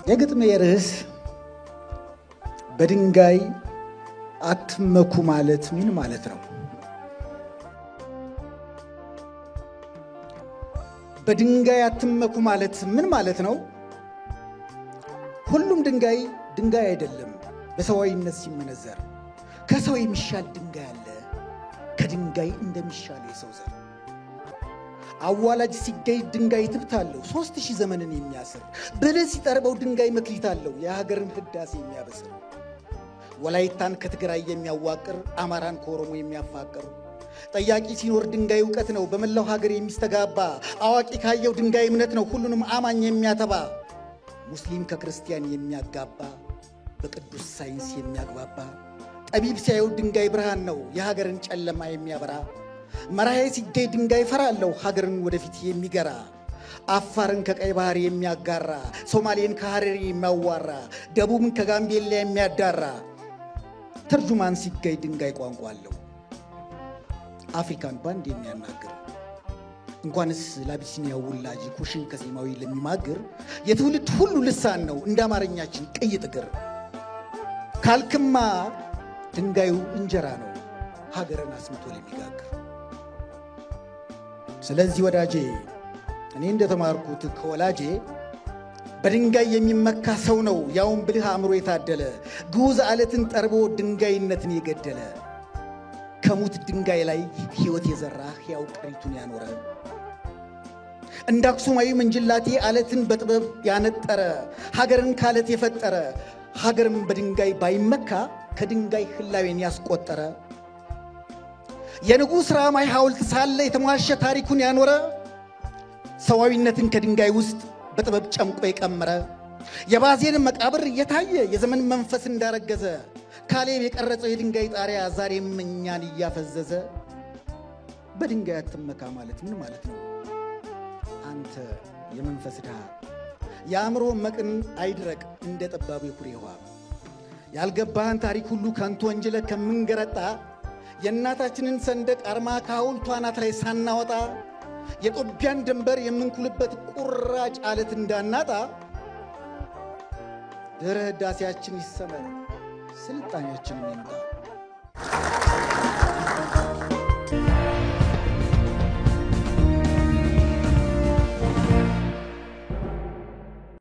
የግጥሜ ርዕስ በድንጋይ አትመኩ ማለት ምን ማለት ነው? በድንጋይ አትመኩ ማለት ምን ማለት ነው? ሁሉም ድንጋይ አይደለም። በሰዋዊነት ሲመነዘር ከሰው የሚሻል ድንጋይ አለ፣ ከድንጋይ እንደሚሻል የሰው ዘር። አዋላጅ ሲገኝ ድንጋይ ትብታለው 3000 ዘመንን የሚያስር፣ ብልህ ሲጠርበው ድንጋይ መክሊት አለው የሀገርን ህዳሴ የሚያበስር። ወላይታን ከትግራይ የሚያዋቅር፣ አማራን ከኦሮሞ የሚያፋቅር፣ ጠያቂ ሲኖር ድንጋይ ዕውቀት ነው በመላው ሀገር የሚስተጋባ። አዋቂ ካየው ድንጋይ እምነት ነው ሁሉንም አማኝ የሚያተባ። ሙስሊም ከክርስቲያን የሚያጋባ፣ በቅዱስ ሳይንስ የሚያግባባ። ጠቢብ ሲያየው ድንጋይ ብርሃን ነው የሀገርን ጨለማ የሚያበራ። መራሄ ሲገኝ ድንጋይ ፈራለው ሀገርን ወደፊት የሚገራ። አፋርን ከቀይ ባህር የሚያጋራ፣ ሶማሌን ከሐረሪ የሚያዋራ፣ ደቡብን ከጋምቤላ የሚያዳራ። ተርጁማን ሲገኝ ድንጋይ ቋንቋ አለው አፍሪካን ባንድ የሚያናግር። እንኳንስ ለአቢሲኒያው ውላጅ ኩሽን ከዜማዊ ለሚማግር የትውልድ ሁሉ ልሳን ነው እንደ አማርኛችን ቅይጥ እግር። ካልክማ ድንጋዩ እንጀራ ነው ሀገርን አስምቶ ለሚጋግር። ስለዚህ ወዳጄ እኔ እንደተማርኩት ከወላጄ በድንጋይ የሚመካ ሰው ነው ያውን ብልህ አእምሮ የታደለ፣ ግዑዝ ዓለትን ጠርቦ ድንጋይነትን የገደለ። ከሙት ድንጋይ ላይ ሕይወት የዘራ ሕያው ቅሪቱን ያኖረ፣ እንደ አክሱማዊ ምንጅላቴ ዓለትን በጥበብ ያነጠረ፣ ሀገርን ካለት የፈጠረ። ሀገርም በድንጋይ ባይመካ ከድንጋይ ህላዌን ያስቆጠረ። የንጉሥ ራማይ ሐውልት ሳለ የተሟሸ ታሪኩን ያኖረ፣ ሰዋዊነትን ከድንጋይ ውስጥ በጥበብ ጨምቆ የቀመረ። የባዜን መቃብር እየታየ የዘመን መንፈስ እንዳረገዘ፣ ካሌብ የቀረጸው የድንጋይ ጣሪያ ዛሬም እኛን እያፈዘዘ። በድንጋይ አትመካ ማለት ምን ማለት ነው? አንተ የመንፈስ ድሃ የአእምሮ መቅን አይድረቅ እንደ ጠባቡ የኩሬ ውሃ። ያልገባህን ታሪክ ሁሉ ከንቱ ወንጀለ ከምንገረጣ፣ የእናታችንን ሰንደቅ አርማ ከሐውልቷ አናት ላይ ሳናወጣ፣ የጦቢያን ድንበር የምንኩልበት ቁራጭ ዓለት እንዳናጣ። ድህረ ህዳሴያችን ይሰመር ስልጣኔያችንን ይምጣ።